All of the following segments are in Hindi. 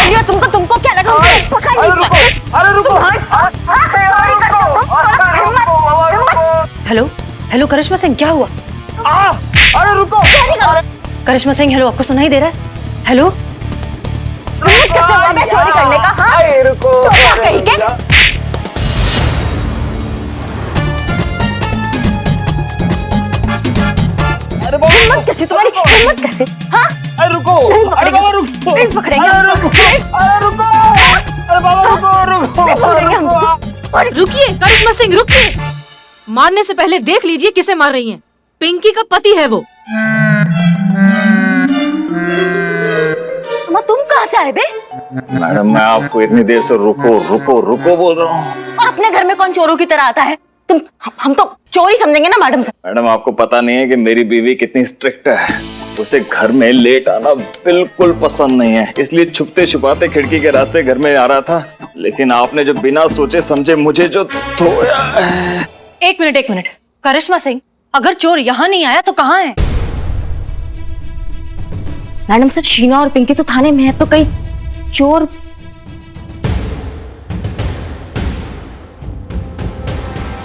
लिया तुमको, तुमको क्या लगा? पकड़ लिया। अरे रुको। हेलो हेलो करिश्मा सिंह, क्या हुआ? अरे रुको। करिश्मा सिंह हेलो, आपको सुनाई दे रहा है? हेलो कैसे हुआ मैं चोरी करने का? हाँ रुको। तो क्या कही के? हिम्मत कैसे तुम्हारी, हिम्मत कैसे? हाँ अरे रुको। अरे बाबा रुको। नहीं पकड़ेंगे, अरे रुको। अरे रुको। अरे बाबा रुको। नहीं पकड़ेंगे हमको। रुकिए करिश्मा सिंह, रुकिए। मारने से पहले देख लीजिए किसे मार रही हैं। पिंकी का पति है वो। तुम कहाँ से आए बे? मैडम मैं आपको इतनी देर से रुको रुको रुको बोल रहा हूँ। और अपने घर में कौन चोरों की तरह आता है? तुम हम तो चोरी समझेंगे ना मैडम से। मैडम आपको पता नहीं है कि मेरी बीवी कितनी स्ट्रिक्ट है। उसे घर में लेट आना बिल्कुल पसंद नहीं है, इसलिए छुपते छुपाते खिड़की के रास्ते घर में आ रहा था। लेकिन आपने जो बिना सोचे समझे मुझे जो धोया। एक मिनट करिश्मा सिंह, अगर चोर यहाँ नहीं आया तो कहाँ है? मैडम सर, शीना और पिंकी तो थाने में है, तो कहीं चोर।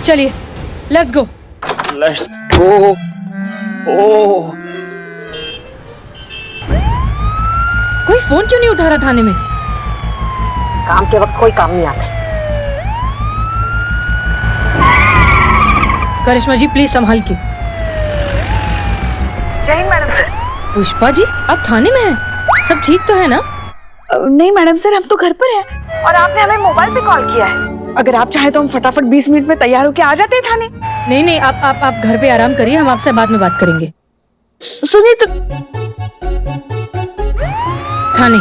चलिए लेट्स गो। Let's go. ओह कोई फोन क्यों नहीं उठा रहा थाने में? काम के वक्त कोई काम नहीं आता। करिश्मा जी प्लीज संभाल के। जय हिंद मैडम सर। पुष्पा जी आप थाने में हैं? सब ठीक तो है ना? नहीं मैडम सर, हम तो घर पर हैं और आपने हमें मोबाइल पे कॉल किया है। अगर आप चाहे तो हम फटाफट 20 मिनट में तैयार होके आ जाते हैं थाने। नहीं आप घर पे आराम करिए, हम आपसे बाद में बात करेंगे। सुनिए तो। थाने।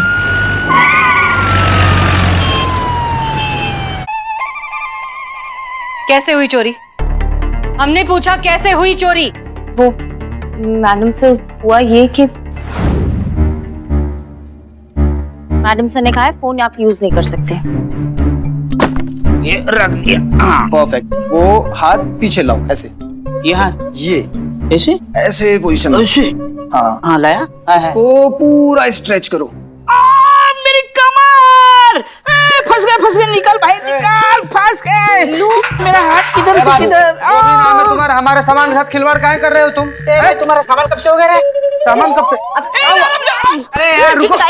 कैसे हुई चोरी? हमने पूछा कैसे हुई चोरी? वो मैडम से हुआ ये कि मैडम सर ने कहा है फोन आप यूज नहीं कर सकते। ये रख दिया। परफेक्ट। वो हाथ पीछे लाओ, ऐसे। ये हाथ ये ऐसे ऐसे पोजीशन में। ऐसे। हाँ हाँ लाया। इसको पूरा स्ट्रेच करो। मेरी कमर फंस गए निकल भाई निकल, फंस गए। मेरा हाथ किधर से किधर? नाम है तुम्हारा, हमारे सामान के साथ खिलवाड़ काहे कर रहे हो तुम? तुम्हारा सामान कब से हो गया? सामान कब से? अरे यार रुको। अरे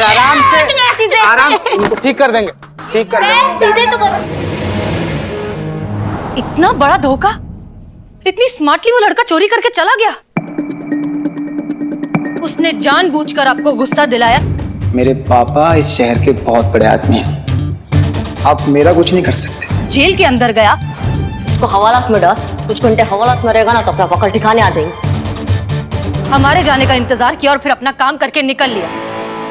आराम से, आराम। इनको ठीक कर देंगे, ठीक कर देंगे। सीधे तो करो। इतना बड़ा धोखा, इतनी स्मार्टली वो लड़का चोरी करके चला गया। उसने जानबूझकर आपको गुस्सा दिलाया। मेरे पापा इस शहर के बहुत बड़े आदमी हैं, आप मेरा कुछ नहीं कर सकते। जेल के अंदर गया। इसको हवालात में डाल, कुछ घंटे हवालात में रहेगा ना तो अपना पकड़ ठिकाने आ जाएंगे। हमारे जाने का इंतजार किया और फिर अपना काम करके निकल लिया।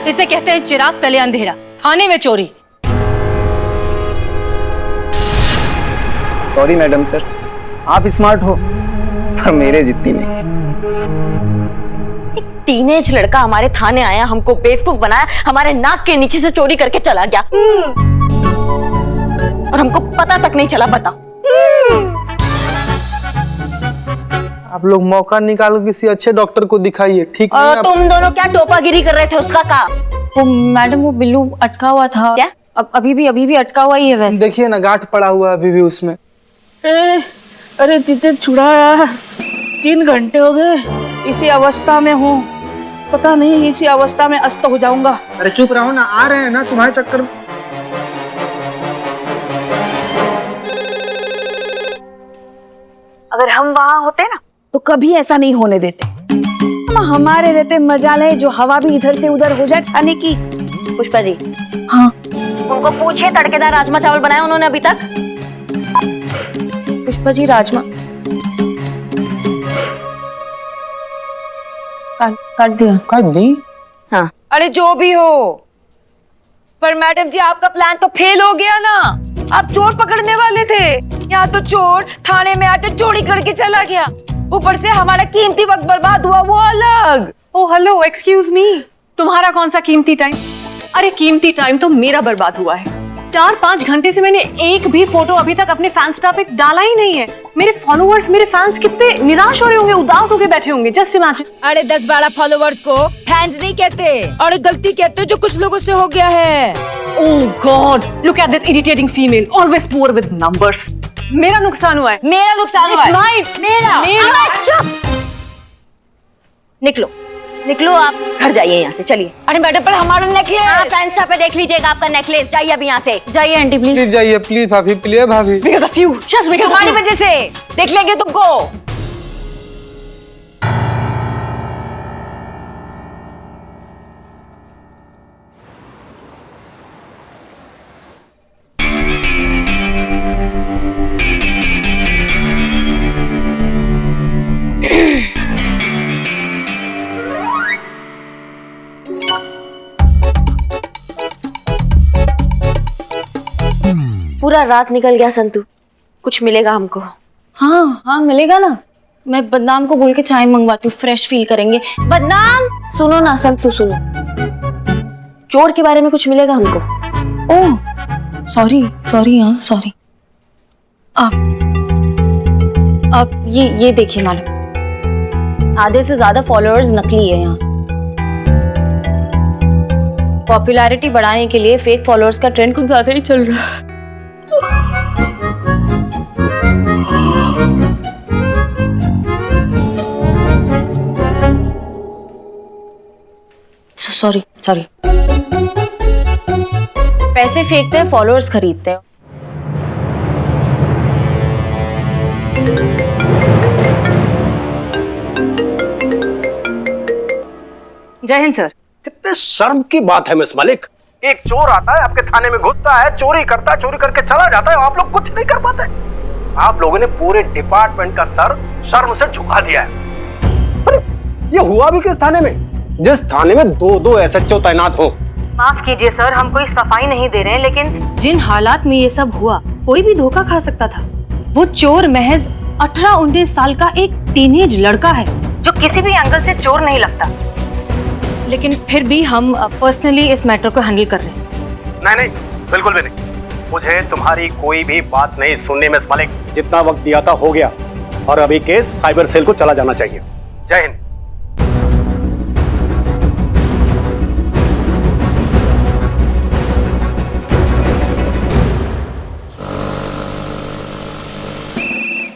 इसे कहते हैं चिराग तले अंधेरा। थाने में चोरी। सॉरी मैडम सर, आप स्मार्ट हो पर मेरे जितनी नहीं। टीनेज लड़का हमारे थाने आया, हमको बेवकूफ बनाया, हमारे नाक के नीचे से चोरी करके चला गया और हमको पता तक नहीं चला। बताओ। आप लोग मौका निकालो किसी अच्छे डॉक्टर को दिखाइए, ठीक नहीं? और तुम दोनों क्या टोपागिरी कर रहे थे? उसका काम। वो मैडम वो बिल्लू अटका हुआ था। क्या? अब अभी भी अटका हुआ ही है वैसे। देखिए ना, गांठ पड़ा हुआ है अभी भी उसमें। अरे तीते छुड़ाया, 3 घंटे हो गए इसी अवस्था में हूँ। पता नहीं इसी अवस्था में अस्त हो जाऊंगा। अरे चुप रहो ना, आ रहे हैं ना तुम्हारे चक्कर में। अगर हम वहाँ होते ना तो कभी ऐसा नहीं होने देते। हमारे रहते मजाल है जो हवा भी इधर से उधर हो जाए खाने की। पुष्पा जी। हाँ उनको पूछिए तड़केदार राजमा चावल बनाए उन्होंने अभी तक? पुष्पा जी राजमा काट दिया। काट दी? हाँ। अरे जो भी हो, पर मैडम जी आपका प्लान तो फेल हो गया ना। आप चोर पकड़ने वाले थे, यहाँ तो चोर थाने में आके चोरी करके चला गया। ऊपर से हमारा कीमती वक्त बर्बाद हुआ वो अलग। ओ हेलो, एक्सक्यूज मी, तुम्हारा कौन सा कीमती टाइम? अरे कीमती टाइम तो मेरा बर्बाद हुआ है। 4-5 घंटे से मैंने एक भी फोटो अभी तक अपने फैंस्टा पे डाला ही नहीं है। मेरे फॉलोअर्स, मेरे फैंस कितने निराश हो रहे होंगे, उदास होके बैठे होंगे। Just imagine. अरे 10-12 फॉलोवर्स को फैंस नहीं कहते, और गलती कहते जो कुछ लोगों से हो गया है। Oh god, look at this irritating female, always poor with numbers. मेरा नुकसान हुआ है। मेरा नुकसान हुआ है। मेरा। चुप। निकलो निकलो, आप घर जाइए यहाँ से, चलिए। अरे मैडम, पर हमारा नेकलेस आप इंस्टा पे देख लीजिएगा आपका नेकलेस। जाइए अभी यहाँ से, जाइए आंटी प्लीज। प्लीज जाइए, प्लीज भाभी, प्लीज भाभी। Because of you, just because of तुम्हारी you. वजह से देख लेंगे तुमको। पूरा रात निकल गया संतू, कुछ मिलेगा हमको? हाँ मिलेगा ना। मैं बदनाम को बोल के चाय मंगवाती हूँ, फ्रेश फील करेंगे। बदनाम सुनो ना संतू, सुनो, चोर के बारे में कुछ मिलेगा हमको? ओह सॉरी, हाँ सॉरी। आप ये देखिए मैडम, आधे से ज्यादा फॉलोअर्स नकली है यहाँ। पॉपुलैरिटी बढ़ाने के लिए फेक फॉलोअर्स का ट्रेंड कुछ ज्यादा ही चल रहा है। सॉरी पैसे फेंकते हैं, फॉलोअर्स खरीदते हैं। जय हिंद सर। कितने शर्म की बात है मिस मलिक। एक चोर आता है आपके थाने में, घुसता है, चोरी करता है, चोरी करके चला जाता है, आप लोग कुछ नहीं कर पाते। आप लोगों ने पूरे डिपार्टमेंट का सर शर्म से झुका दिया है। अरे ये हुआ भी किस थाने में, जिस थाने में 2-2 SHO तैनात हो? माफ कीजिए सर, हम कोई सफाई नहीं दे रहे हैं, लेकिन जिन हालात में ये सब हुआ, कोई भी धोखा खा सकता था। वो चोर महज 18-19 साल का एक टीनेज लड़का है, जो किसी भी एंगल से चोर नहीं लगता। लेकिन फिर भी हम पर्सनली इस मैटर को हैंडल कर रहे हैं। नहीं, बिल्कुल भी नहीं। मुझे तुम्हारी कोई भी बात नहीं सुननी मिस मलिक। जितना वक्त दिया था हो गया, और अभी केस साइबर सेल को चला जाना चाहिए। जय हिंद।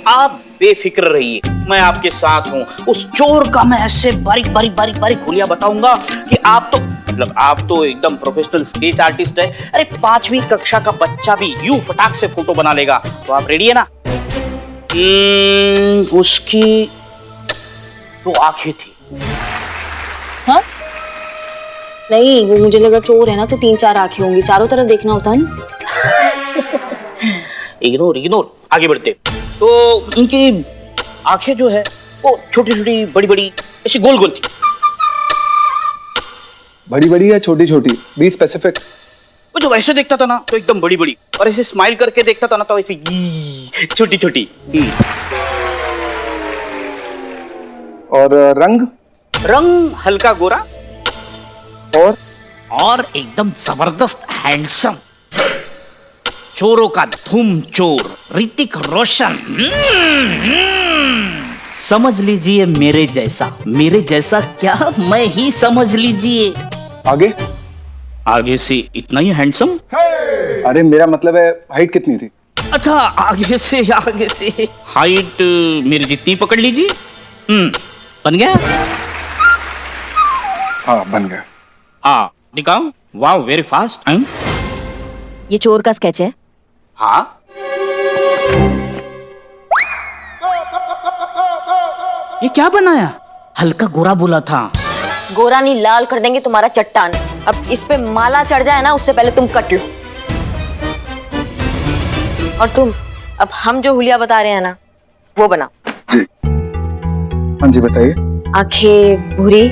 आप बेफिक्र रहिए, मैं आपके साथ हूँ। उस चोर का मैं ऐसे बारीक हुलिया बताऊंगा कि आप तो एकदम प्रोफेशनल स्केच आर्टिस्ट है। अरे 5वीं कक्षा का बच्चा भी यूं फटाक से फोटो बना लेगा। तो आप रेडी है ना? उसकी 2 आंखें थी। हाँ नहीं, वो मुझे लगा चोर है ना, तो 3-4 आंखें होंगी, चारों तरफ देखना होता है ना। इग्नोर, आगे बढ़ते। तो उनकी आंखें जो है वो छोटी बड़ी ऐसी गोल थी। बड़ी या छोटी? Be specific. वो जो वैसे देखता था ना तो एकदम बड़ी, और ऐसे स्माइल करके देखता था ना तो ऐसे छोटी। और रंग हल्का गोरा, और एकदम जबरदस्त हैंडसम। चोरों का धूम चोर ऋतिक रोशन। समझ लीजिए मेरे जैसा क्या, मैं ही समझ लीजिए। आगे से इतना ही हैंडसम। अरे मेरा मतलब है हाइट कितनी थी? अच्छा, आगे से हाइट मेरी जितनी पकड़ लीजिए। बन गया? हाँ बन गया। हाँ दिखाओ। वाह, वेरी फास्ट। ये चोर का स्केच है। हाँ, ये क्या बनाया? हल्का गोरा बोला था। गोरा नहीं, लाल कर देंगे तुम्हारा चट्टान। अब इस पे माला चढ़ जाए ना, उससे पहले तुम कट लो। और तुम, अब हम जो हुलिया बता रहे हैं ना, वो बनाओ। हाँ जी बताइए। आंखें भूरी,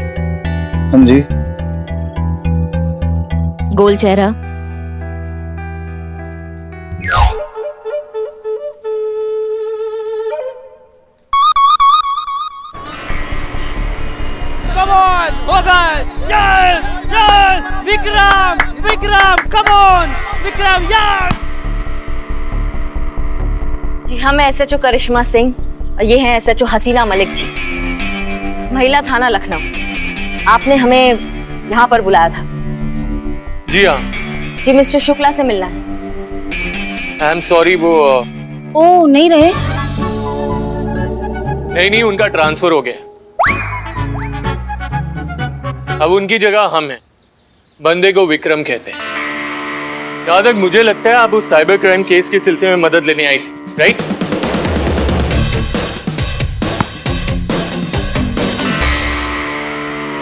हाँ जी। गोल चेहरा, Vikram, come on Vikram yes. जी हाँ, मैं एसएचओ करिश्मा सिंह और ये हैं एसएचओ हसीना मलिक जी, महिला थाना लखनऊ। आपने हमें यहाँ पर बुलाया था। जी हाँ। जी मिस्टर शुक्ला से मिलना है। आई एम सॉरी, वो ओ नहीं रहे। नहीं, उनका ट्रांसफर हो गया। अब उनकी जगह हम हैं। बंदे को विक्रम कहते हैं। जहां तक मुझे लगता है आप उस साइबर क्राइम केस के सिलसिले में मदद लेने आई थी, right?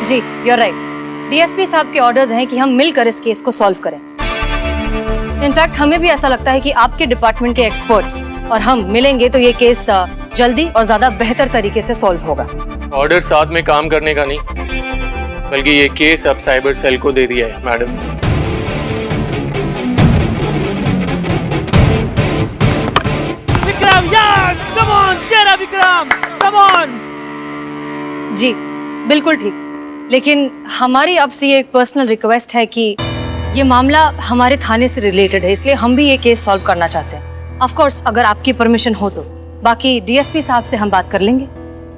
Ji you're right। DSP साहब के ऑर्डर्स हैं कि हम मिलकर इस केस को सॉल्व करें। इनफैक्ट हमें भी ऐसा लगता है कि आपके डिपार्टमेंट के एक्सपर्ट्स और हम मिलेंगे तो ये केस जल्दी और ज्यादा बेहतर तरीके से सॉल्व होगा। ऑर्डर साथ में काम करने का नहीं, बल्कि ये केस अब साइबर सेल को दे दिया है, madam. Vikram yes, come on Shera Vikram, come on. जी बिल्कुल ठीक, लेकिन हमारी आपसे ये एक पर्सनल रिक्वेस्ट है कि ये मामला हमारे थाने से रिलेटेड है, इसलिए हम भी ये केस सॉल्व करना चाहते हैं। ऑफ कोर्स अगर आपकी परमिशन हो तो, बाकी डीएसपी साहब से हम बात कर लेंगे।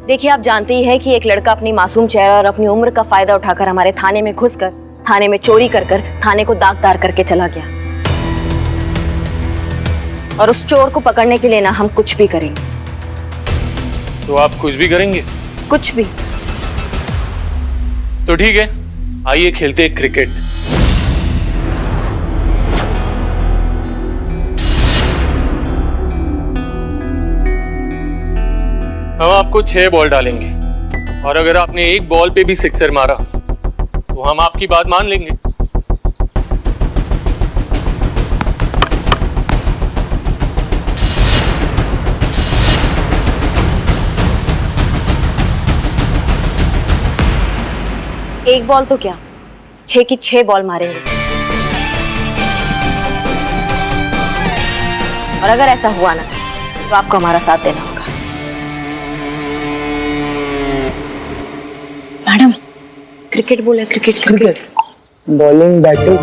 देखिए आप जानते ही हैं कि एक लड़का अपनी मासूम चेहरा और अपनी उम्र का फायदा उठाकर हमारे थाने में घुसकर थाने में चोरी कर थाने को दागदार करके चला गया, और उस चोर को पकड़ने के लिए ना हम कुछ भी करेंगे। तो आप कुछ भी करेंगे? कुछ भी। तो ठीक है, आइए खेलते हैं क्रिकेट। हम आपको 6 बॉल डालेंगे और अगर आपने एक बॉल पे भी सिक्सर मारा तो हम आपकी बात मान लेंगे। एक बॉल तो क्या, 6 की 6 बॉल मारेंगे। और अगर ऐसा हुआ ना तो आपको हमारा साथ देना होगा। मैडम क्रिकेट बोले, क्रिकेट। Bowling batting,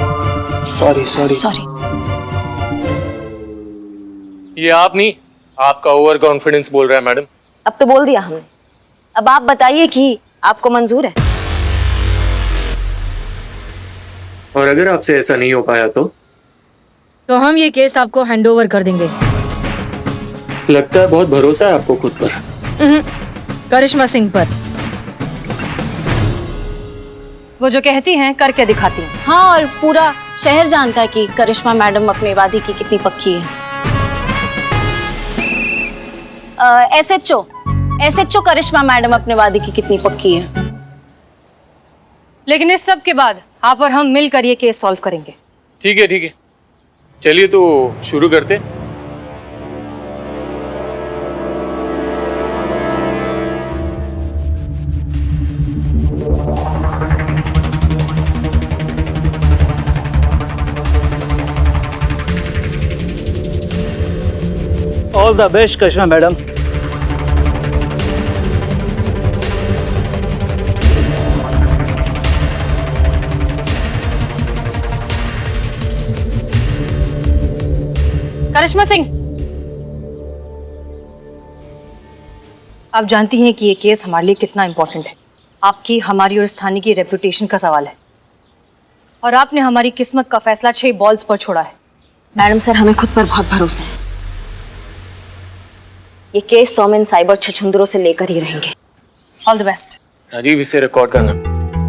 sorry. ये आप नहीं, आपका ओवर कॉन्फिडेंस बोल रहा है मैडम। अब तो बोल दिया हमने, अब आप बताइए कि आपको मंजूर है। और अगर आपसे ऐसा नहीं हो पाया तो हम ये केस आपको हैंडओवर कर देंगे। लगता है बहुत भरोसा है आपको खुद पर। करिश्मा सिंह पर। वो जो कहती हैं करके दिखाती हैं। हाँ, और पूरा शहर जानता है कि करिश्मा मैडम अपने वादी की कितनी पक्की है। एसएचओ करिश्मा मैडम अपने वादी की कितनी पक्की है। लेकिन इस सब के बाद आप और हम मिलकर ये केस सॉल्व करेंगे। ठीक है, चलिए तो शुरू करते। All the best Karishma madam. Karishma Singh, आप जानती हैं कि ये केस हमारे लिए कितना इंपॉर्टेंट है। आपकी, हमारी और इस थाने की रेपुटेशन का सवाल है, और आपने हमारी किस्मत का फैसला 6 बॉल्स पर छोड़ा है। मैडम सर, हमें खुद पर बहुत भरोसा है। ये केस तो हम इन साइबर छछुंदरों से लेकर ही रहेंगे। All the best. राजीव, इसे रिकॉर्ड करना,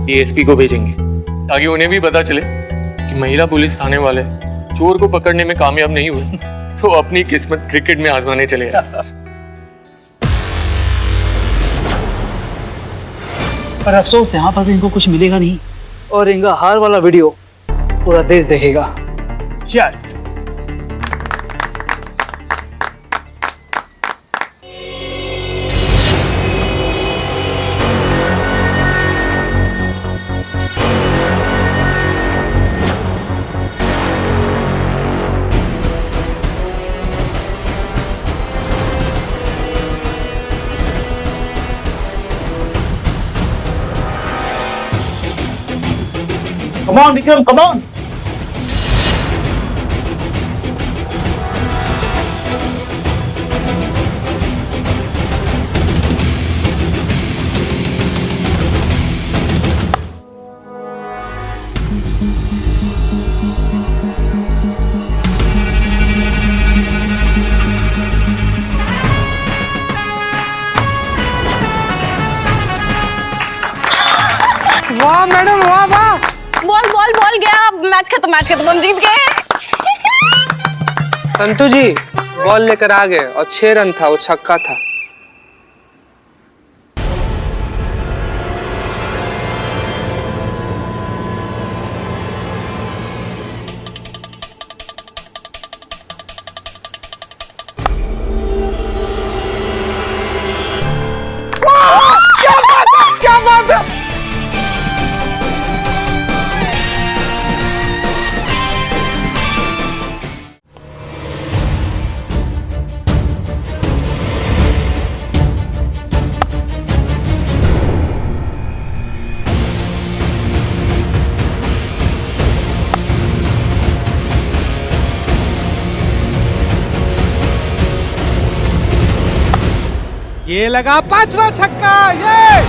ये एसपी को भेजेंगे ताकि उन्हें भी पता चले कि महिला पुलिस थाने वाले चोर को पकड़ने में कामयाब नहीं हुए तो अपनी किस्मत क्रिकेट में आजमाने चले। पर अफसोस यहाँ पर भी इनको कुछ मिलेगा नहीं, और इनका हार वाला वीडियो पूरा देश देखेगा। Cheers. Come on, Vikram, come on. वाह मैडम, वाह वाह। बॉल बॉल बॉल गया, मैच खत्म, हम जीत गए। संतू जी बॉल लेकर आ गए और 6 रन था, वो छक्का था। क्या बात है? ये लगा 5वां छक्का। ये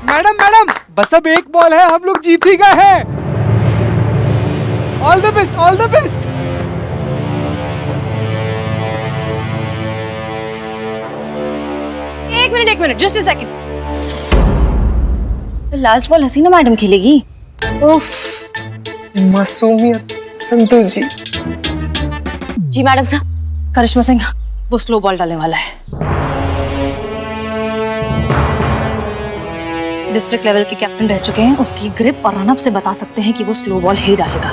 मैडम बस अब एक बॉल है, हम लोग जीत ही गए हैं। All the best, all the best. एक minute, just a second. Last ball Hasina madam खेलेगी। उफ, मासूमियत संतू जी। जी मैडम साहब, करिश्मा सिंह वो स्लो बॉल डालने वाला है। डिस्ट्रिक्ट लेवल के कैप्टन रह चुके हैं, उसकी ग्रिप और रनअप से बता सकते हैं कि वो स्लो बॉल ही डालेगा।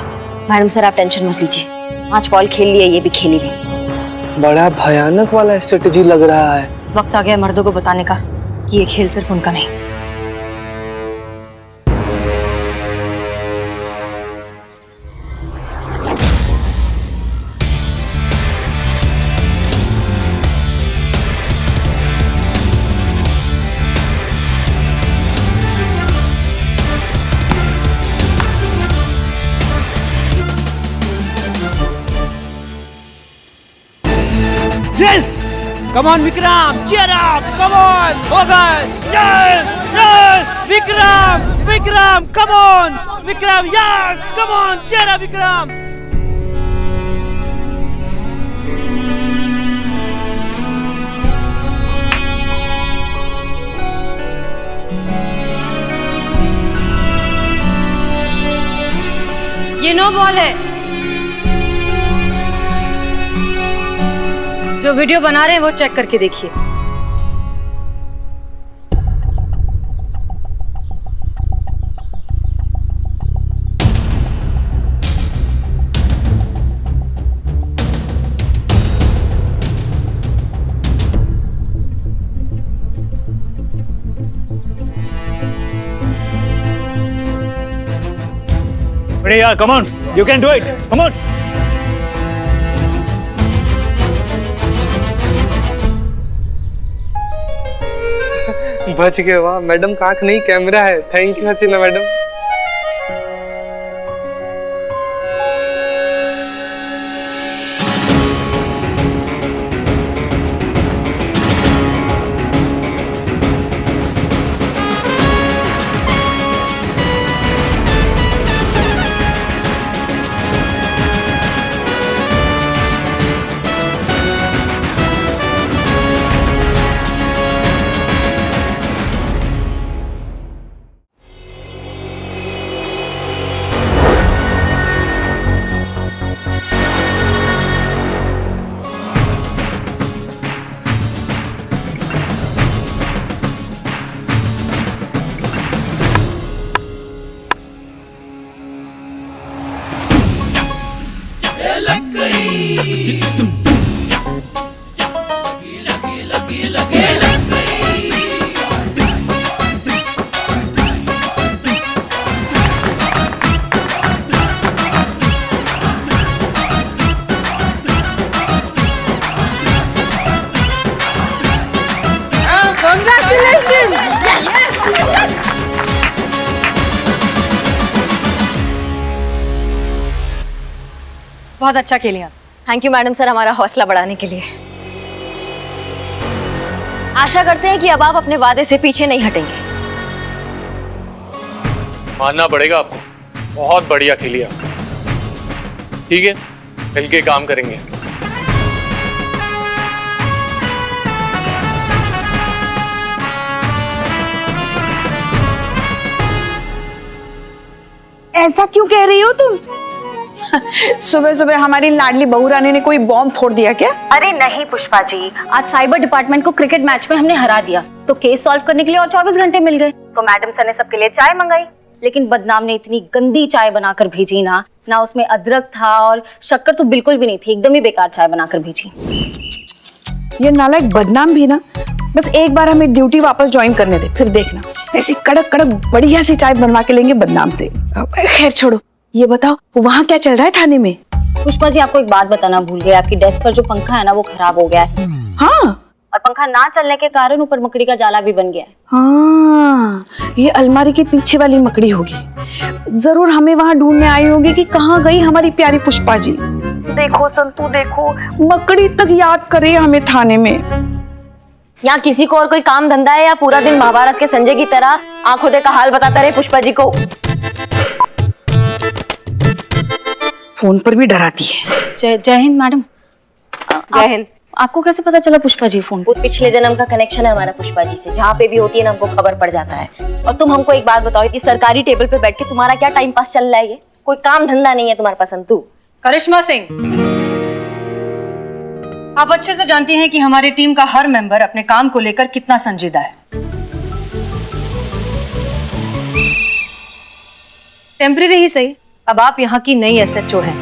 मैडम सर आप टेंशन मत लीजिए, 5 बॉल खेल लिए, ये भी खेल ही लेंगे। बड़ा भयानक वाला स्ट्रेटेजी लग रहा है। वक्त आ गया मर्दों को बताने का कि ये खेल सिर्फ उनका नहीं। Come on, Vikram! Cheer up! Come on! Hoga! Yes! Yes! Vikram! Vikram! Come on! Vikram! Yes! Come on! Cheer up, Vikram! ये नो बॉल है। जो वीडियो बना रहे हैं वो चेक करके देखिए। बढ़िया, come on, you can do it, come on. बच गए, वाह मैडम का आंख नहीं कैमरा है। Thank you Hasina madam. बहुत अच्छा खेली आप। थैंक यू मैडम सर हमारा हौसला बढ़ाने के लिए। आशा करते हैं कि अब आप अपने वादे से पीछे नहीं हटेंगे। मानना पड़ेगा आपको, बहुत बढ़िया खेली आप। ठीक है, मिलके काम करेंगे। ऐसा क्यों कह रही हो तुम? सुबह सुबह हमारी लाडली बहू रानी ने कोई बॉम्ब फोड़ दिया क्या? अरे नहीं पुष्पा जी, आज साइबर डिपार्टमेंट को क्रिकेट मैच में हमने हरा दिया, तो केस सॉल्व करने के लिए और 24 घंटे मिल गए। तो मैडम सर ने सबके लिए चाय मंगाई, लेकिन बदनाम ने इतनी गंदी चाय बनाकर भेजी ना उसमें अदरक था और शक्कर तो बिल्कुल भी नहीं थी, एकदम ही बेकार चाय बनाकर भेजी। ये नालायक बदनाम भी ना बस एक बार हमें ड्यूटी वापस ज्वाइन करने दे, फिर देखना ऐसी कड़क कड़क बढ़िया सी चाय बनवा के लेंगे बदनाम से। खैर छोड़ो, ये बताओ वहाँ क्या चल रहा है थाने में? पुष्पा जी, आपको एक बात बताना भूल गए, आपकी डेस्क पर जो पंखा है ना वो खराब हो गया है। हाँ, और पंखा ना चलने के कारण ऊपर मकड़ी का जाला भी बन गया है। हाँ, ये अलमारी के पीछे वाली मकड़ी होगी। जरूर हमें वहाँ ढूंढने आई होगी कि कहाँ गई हमारी प्यारी पुष्पा जी। देखो संतू देखो, मकड़ी तक याद करे हमें थाने में। यहाँ किसी को और कोई काम धंधा है या पूरा दिन महाभारत के संजय की तरह आंखों देखा हाल बताता रहे पुष्पा जी को? फोन पर भी डराती है। जय हिंद मैडम। जय हिंद। आपको कैसे पता चला पुष्पा जी फोन? वो पिछले जन्म का कनेक्शन है हमारा पुष्पा जी से, जहाँ पे भी होती है ना हमको खबर पड़ जाता है। और तुम हमको एक बात बताओ, इस सरकारी टेबल पे बैठ के तुम्हारा क्या टाइम पास चल रहा है? ये कोई काम धंधा नहीं है तुम्हारे पास संतू? करिश्मा सिंह, आप अच्छे से जानती हैं कि हमारी टीम का हर मेंबर अपने काम को लेकर कितना संजीदा है। टेम्परेरी ही सही, अब आप यहाँ की नई एसएचओ हैं।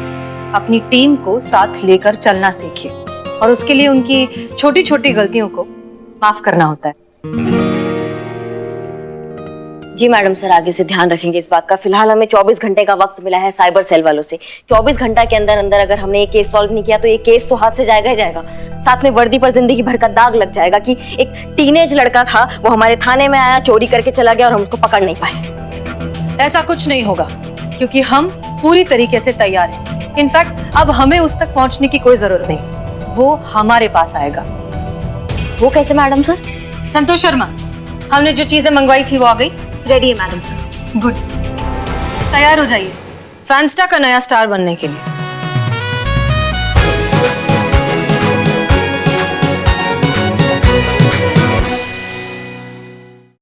अपनी टीम को साथ लेकर चलना सीखिए और उसके लिए उनकी छोटी छोटी गलतियों को माफ करना होता है। जी मैडम सर, आगे से ध्यान रखेंगे इस बात का। फिलहाल हमें 24 घंटे का वक्त मिला है साइबर सेल वालों से। 24 घंटा के अंदर अंदर अगर हमने ये केस सॉल्व नहीं किया तो ये केस तो हाथ से जाएगा ही जाएगा, साथ में वर्दी पर जिंदगी भर का दाग लग जाएगा कि एक टीनेज लड़का था, वो हमारे थाने में आया, चोरी करके चला गया और हम उसको पकड़ नहीं पाए। ऐसा कुछ नहीं होगा क्योंकि हम पूरी तरीके से तैयार हैं। इनफैक्ट अब हमें उस तक पहुंचने की कोई जरूरत नहीं, वो हमारे पास आएगा। वो कैसे मैडम सर? संतोष शर्मा, हमने जो चीजें मंगवाई थी वो आ गई? रेडी है मैडम सर। गुड, तैयार हो जाइए फैंस्टा का नया स्टार बनने के लिए।